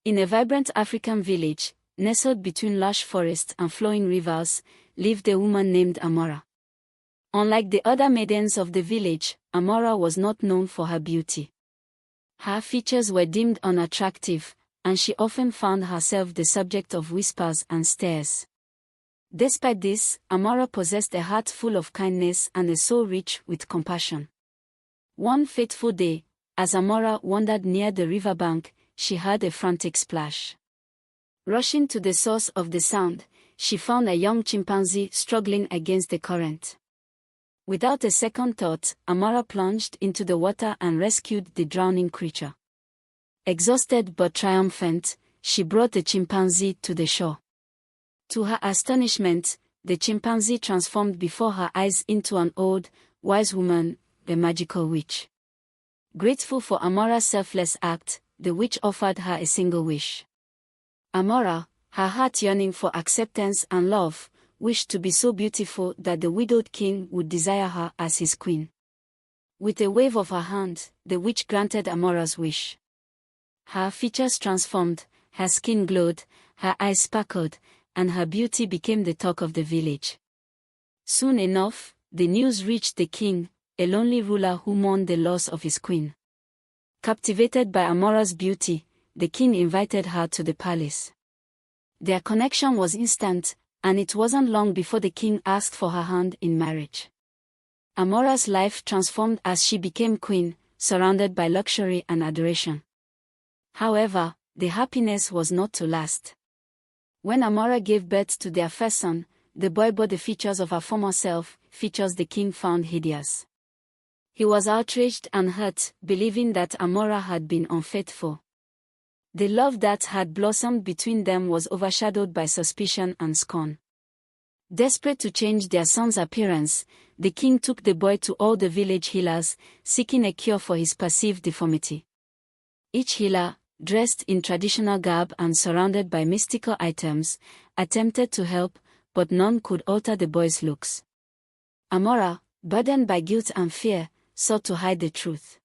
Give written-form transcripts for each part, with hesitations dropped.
In a vibrant African village, nestled between lush forests and flowing rivers, lived a woman named Amara. Unlike the other maidens of the village, Amara was not known for her beauty. Her features were deemed unattractive, and she often found herself the subject of whispers and stares. Despite this, Amara possessed a heart full of kindness and a soul rich with compassion. One fateful day, as Amara wandered near the riverbank, she heard a frantic splash. Rushing to the source of the sound, she found a young chimpanzee struggling against the current. Without a second thought, Amara plunged into the water and rescued the drowning creature. Exhausted but triumphant, she brought the chimpanzee to the shore. To her astonishment, the chimpanzee transformed before her eyes into an old, wise woman, a magical witch. Grateful for Amara's selfless act, the witch offered her a single wish. Amara, her heart yearning for acceptance and love, wished to be so beautiful that the widowed king would desire her as his queen. With a wave of her hand, the witch granted Amara's wish. Her features transformed, her skin glowed, her eyes sparkled, and her beauty became the talk of the village. Soon enough, the news reached the king, a lonely ruler who mourned the loss of his queen. Captivated by Amara's beauty, the king invited her to the palace. Their connection was instant, and it wasn't long before the king asked for her hand in marriage. Amara's life transformed as she became queen, surrounded by luxury and adoration. However, the happiness was not to last. When Amara gave birth to their first son, the boy bore the features of her former self, features the king found hideous. He was outraged and hurt, believing that Amara had been unfaithful. The love that had blossomed between them was overshadowed by suspicion and scorn. Desperate to change their son's appearance, the king took the boy to all the village healers, seeking a cure for his perceived deformity. Each healer, dressed in traditional garb and surrounded by mystical items, attempted to help, but none could alter the boy's looks. Amara, burdened by guilt and fear, sought to hide the truth.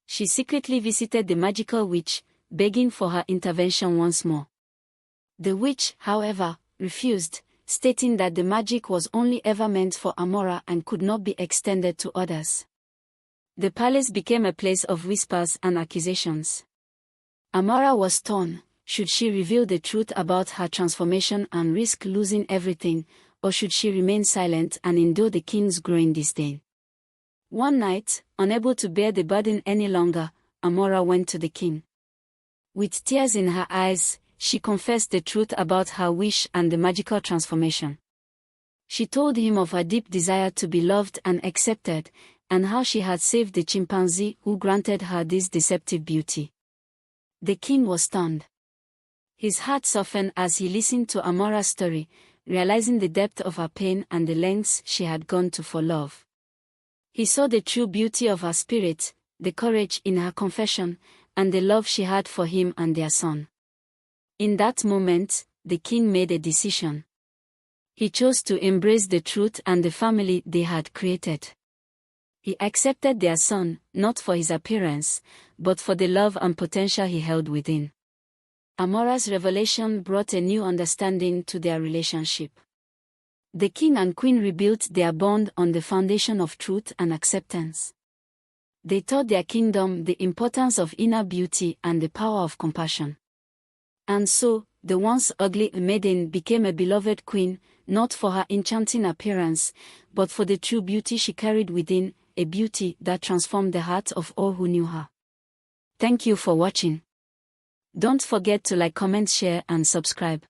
She secretly visited the magical witch, begging for her intervention once more. The witch, however, refused, stating that the magic was only ever meant for Amara and could not be extended to others. The palace became a place of whispers and accusations. Amara was torn. Should she reveal the truth about her transformation and risk losing everything, or should she remain silent and endure the king's growing disdain? One night, unable to bear the burden any longer, Amara went to the king. With tears in her eyes, she confessed the truth about her wish and the magical transformation. She told him of her deep desire to be loved and accepted, and how she had saved the chimpanzee who granted her this deceptive beauty. The king was stunned. His heart softened as he listened to Amara's story, realizing the depth of her pain and the lengths she had gone to for love. He saw the true beauty of her spirit, the courage in her confession, and the love she had for him and their son. In that moment, the king made a decision. He chose to embrace the truth and the family they had created. He accepted their son, not for his appearance, but for the love and potential he held within. Amara's revelation brought a new understanding to their relationship. The king and queen rebuilt their bond on the foundation of truth and acceptance. They taught their kingdom the importance of inner beauty and the power of compassion. And so, the once ugly maiden became a beloved queen, not for her enchanting appearance, but for the true beauty she carried within, a beauty that transformed the hearts of all who knew her. Thank you for watching. Don't forget to like, comment, share, and subscribe.